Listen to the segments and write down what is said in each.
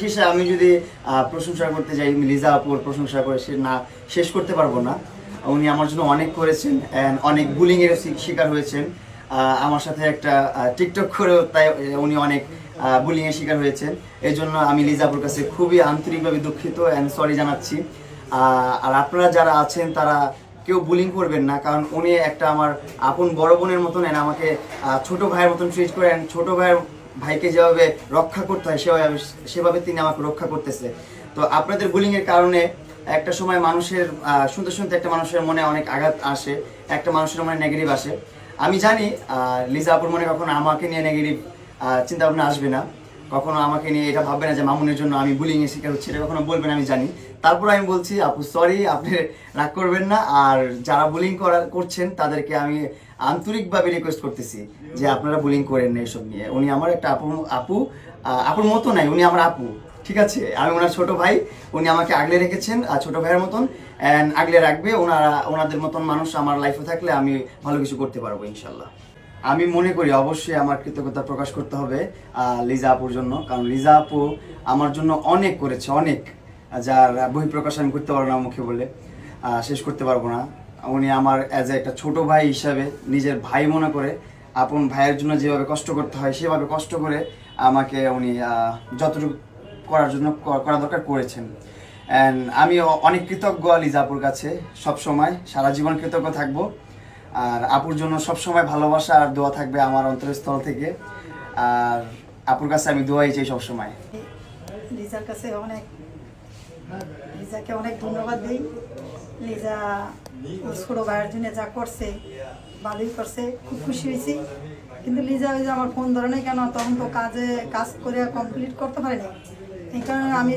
শেষে আমি যদি প্রশংসা করতে যাই, লিজা আপুর প্রশংসা করে শেষ করতে পারবো না। উনি আমার জন্য অনেক করেছেন, অনেক বুলিং এর শিকার হয়েছেন। আমার সাথে একটা টিকটক করেও তাই উনি অনেক বুলিং এর শিকার হয়েছেন। এই জন্য আমি লিজা আপুর কাছে খুবই আন্তরিকভাবে দুঃখিত অ্যান্ড সরি জানাচ্ছি। আর আপনারা যারা আছেন তারা কেউ বুলিং করবেন না, কারণ উনি একটা আমার আপন বড় বোনের মতন, আমাকে ছোট ভাইয়ের মতন ট্রিট করেন। ছোট ভাইকে যেভাবে রক্ষা করতে হয় সেভাবে তিনি আমাকে রক্ষা করতেছে। তো আপনাদের বুলিং এর কারণে একটা সময় মানুষের শুনতে শুনতে একটা মানুষের মনে অনেক আঘাত আসে, একটা মানুষের মনে নেগেটিভ আসে। আমি জানি লিজা আপুর মনে কখনো আমাকে নিয়ে নেগেটিভ চিন্তা ভাবনা আসবে না, কখনো আমাকে নিয়ে এটা ভাববে না যে মামুনের জন্য আমি বুলিং এর শিকার হচ্ছি, এটা কখনো বলবেন আমি জানি। তারপর আমি বলছি আপু সরি, আপনি রাগ করবেন না। আর যারা বুলিং করছেন তাদেরকে আমি আন্তরিকভাবে রিকোয়েস্ট করতেছি যে আপনারা বুলিং করেন না এসব নিয়ে। উনি আমার একটা আপুর মতো নাই, উনি আমার আপু, ঠিক আছে? আমি ওনার ছোট ভাই, উনি আমাকে আগলে রেখেছেন ছোট ভাইয়ের মতন, অ্যান্ড আগলে রাখবে। ওনাদের মতন মানুষ আমার লাইফে থাকলে আমি ভালো কিছু করতে পারবো ইনশাল্লাহ। আমি মনে করি অবশ্যই আমার কৃতজ্ঞতা প্রকাশ করতে হবে লিজা আপুর জন্য, কারণ লিজা আপু আমার জন্য অনেক করেছে, অনেক, যার বহিঃপ্রকাশ আমি করতে পারবো না, মুখে বলে শেষ করতে পারবো না। উনি আমার অ্যাজ একটা ছোট ভাই হিসাবে, নিজের ভাই মনে করে, আপন ভাইয়ের জন্য যেভাবে কষ্ট করতে হয় সেভাবে কষ্ট করে আমাকে উনি যতটুকু করা দরকার করেছেন। অ্যান্ড আমি অনেক কৃতজ্ঞ লিজা আপুর কাছে, সবসময় সারা জীবন কৃতজ্ঞ থাকবো। আর আপুর জন্য সবসময় ভালোবাসা আর দোয়া থাকবে আমার অন্তরস্থল থেকে। আর আপুর কাছে আমি দোয়াই চাই সবসময়। লিজার কাছে লিজাকে অনেক ধন্যবাদ দিই। লিজা ছোট ভাইয়ের জন্য যা করছে ভালোই করছে, খুব খুশি হয়েছি। কিন্তু লিজা ওই যে আমার ফোন ধরে নাই কেন, তখন তো কাজ করে কমপ্লিট করতে পারেনি, এই কারণে আমি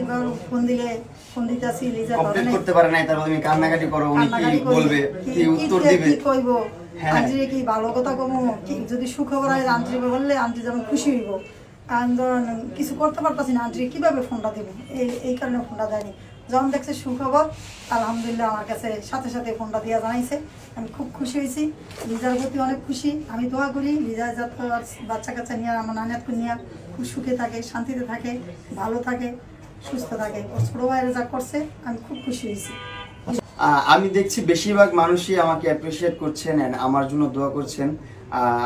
ফোন দিতেছি, লিজা করতে পারে নাই। তারপর তুমি কান্নাকাটি করো, উনি কি বলবে, কি উত্তর দিবে, কি কইবো, আন্টিরে কি ভালো কথা কমো, যদি সুখবর হয় আন্টি বললে আন্টি যেমন খুশি হইব। কারণ কিছু করতে পারতাছি না, আন্টি কিভাবে ফোনটা দিব, এই কারণে ফোনটা দেয়নি। যখন দেখছে সুখবর, আলহামদুলিল্লাহ আমার কাছে সাথে সাথে ফোনটা দিয়া জানাইছে। আমি খুব খুশি হয়েছি, লিজার প্রতি অনেক খুশি। আমি দোয়া করি লিজা যাতে বাচ্চা কাচ্চা নিয়ে, আমার নানিয়াতকে নিয়ে খুব সুখে থাকে, শান্তিতে থাকে, ভালো থাকে, সুস্থ থাকে। ওর ছোট ভাইয়েরা যা করছে আমি খুব খুশি হয়েছি। আমি দেখছি বেশিরভাগ মানুষই আমাকে অ্যাপ্রিসিয়েট করছেন, আমার জন্য দোয়া করছেন,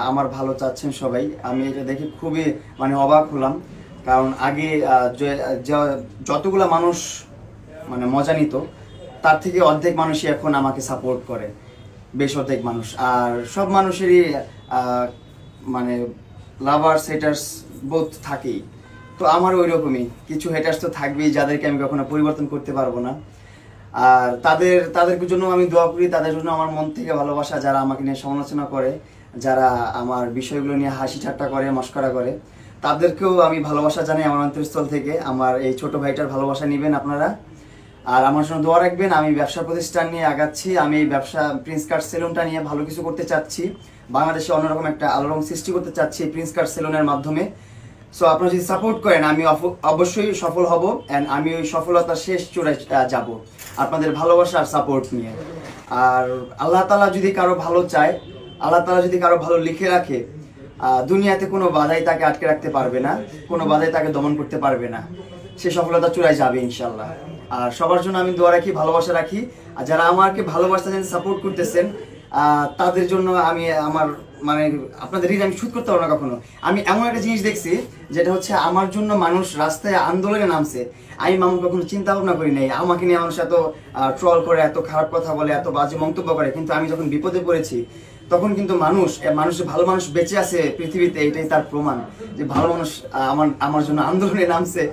আমার ভালো চাচ্ছেন সবাই। আমি এটা দেখে খুবই অবাক হলাম, কারণ আগে যতগুলা মানুষ মজা নিত, তার থেকে অর্ধেক মানুষই এখন আমাকে সাপোর্ট করে, বেশ অর্ধেক মানুষ। আর সব মানুষেরই লাভার্স হেটার্স বোথ থাকেই, তো আমার ওই রকমই কিছু হেটার্স তো থাকবেই, যাদেরকে আমি কখনো পরিবর্তন করতে পারবো না। আর তাদের জন্য আমি দোয়া করি, তাদের জন্য আমার মন থেকে ভালোবাসা। যারা আমাকে নিয়ে সমালোচনা করে, যারা আমার বিষয়গুলো নিয়ে হাসি ঠাট্টা করে, মস্করা করে, তাদেরকেও আমি ভালোবাসা জানাই আমার অন্তরস্থল থেকে। আমার এই ছোট ভাইটার ভালোবাসা নেবেন আপনারা, আর আমার জন্য দোয়া রাখবেন। আমি ব্যবসা প্রতিষ্ঠান নিয়ে আগাচ্ছি, আমি এই ব্যবসা প্রিন্স কাট সেলুনটা নিয়ে ভালো কিছু করতে চাচ্ছি, বাংলাদেশে অন্যরকম একটা আলোড়ন সৃষ্টি করতে চাচ্ছি প্রিন্স কাট সেলুনের মাধ্যমে। সো আপনারা যদি সাপোর্ট করেন আমি অবশ্যই সফল হব, অ্যান্ড আমি ওই সফলতার শেষ চূড়ায় যাব আপনাদের ভালোবাসা আর সাপোর্ট নিয়ে। আর আল্লাহ তাআলা যদি কারো ভালো চায়, আল্লাহ তাআলা যদি কারো ভালো লিখে রাখে, দুনিয়াতে কোনো বাধাই তাকে আটকে রাখতে পারবে না, কোনো বাধাই তাকে দমন করতে পারবে না, সে সফলতা চূড়ায় যাবে ইনশাল্লাহ। আর সবার জন্য আমি দোয়া রাখি, ভালোবাসা রাখি। আর যারা আমাকে ভালোবাসতেছেন, সাপোর্ট করতেছেন, তাদের জন্য আমি আমার আপনাদের ঋণ আমি শোধ করতে পারবো না কখনো। আমি এমন একটা জিনিস দেখছি যেটা হচ্ছে, আমার জন্য মানুষ রাস্তায় আন্দোলনে নামছে, আমি মামু কখনো চিন্তা ভাবনা করি নাই। আমাকে নিয়ে মানুষ এত ট্রল করে, এত খারাপ কথা বলে, এত বাজে মন্তব্য করে, কিন্তু আমি যখন বিপদে পড়েছি তখন কিন্তু ভালো মানুষ বেঁচে আছে পৃথিবীতে, এটাই তার প্রমাণ যে ভালো মানুষ আমার জন্য আন্দোলনে নামছে।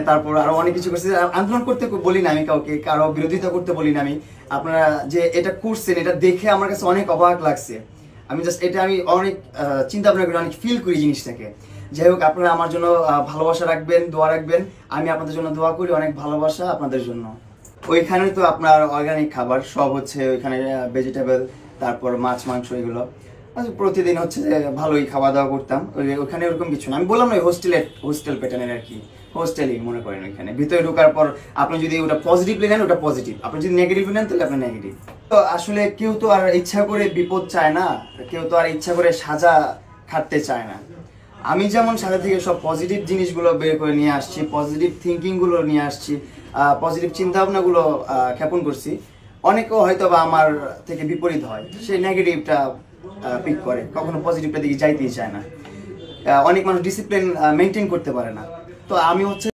তারপর আরো অনেক কিছু করছে। আন্দোলন করতে বলি না আমি কাউকে, কারো বিরোধিতা করতে বলি না আমি। আপনারা যে এটা করছেন, এটা দেখে আমার কাছে অনেক অবাক লাগছে। আমি অনেক চিন্তা ভাবনা করি, অনেক ফিল করি জিনিসটাকে। যাই হোক, আপনারা আমার জন্য ভালোবাসা রাখবেন, দোয়া রাখবেন। আমি আপনাদের জন্য দোয়া করি, অনেক ভালোবাসা আপনাদের জন্য। ওইখানে তো আপনার অর্গানিক খাবার সব হচ্ছে, ওইখানে ভেজিটেবল, তারপর মাছ মাংস, এগুলো প্রতিদিন হচ্ছে যে ভালোই খাওয়া দাওয়া করতাম। ওইখানে ওরকম কিছু না, আমি বললাম না হোস্টেল প্যাটার্নের আর কি, হোস্টেলই মনে করেন। ওইখানে ভিতরে ঢোকার পর আপনি যদি ওটা পজিটিভলি নেন ওটা পজিটিভ, আপনি যদি নেগেটিভলি নেন তাহলে আপনি নেগেটিভ। তো আসলে কেউ তো আর ইচ্ছা করে বিপদ চায় না, কেউ তো আর ইচ্ছা করে সাজা খাটতে চায় না। আমি যেমন সাথে থেকে সব পজিটিভ জিনিসগুলো বের করে নিয়ে আসছি, পজিটিভ থিঙ্কিংগুলো নিয়ে আসছি, পজিটিভ চিন্তাভাবনাগুলো ক্ষেপণ করছি, অনেকেও হয়তো বা আমার থেকে বিপরীত হয়, সে নেগেটিভটা পিক করে, কখনো পজিটিভটা দিকে যাইতেই চায় না। অনেক মানুষ ডিসিপ্লিন মেনটেন করতে পারে না। তো আমি হচ্ছে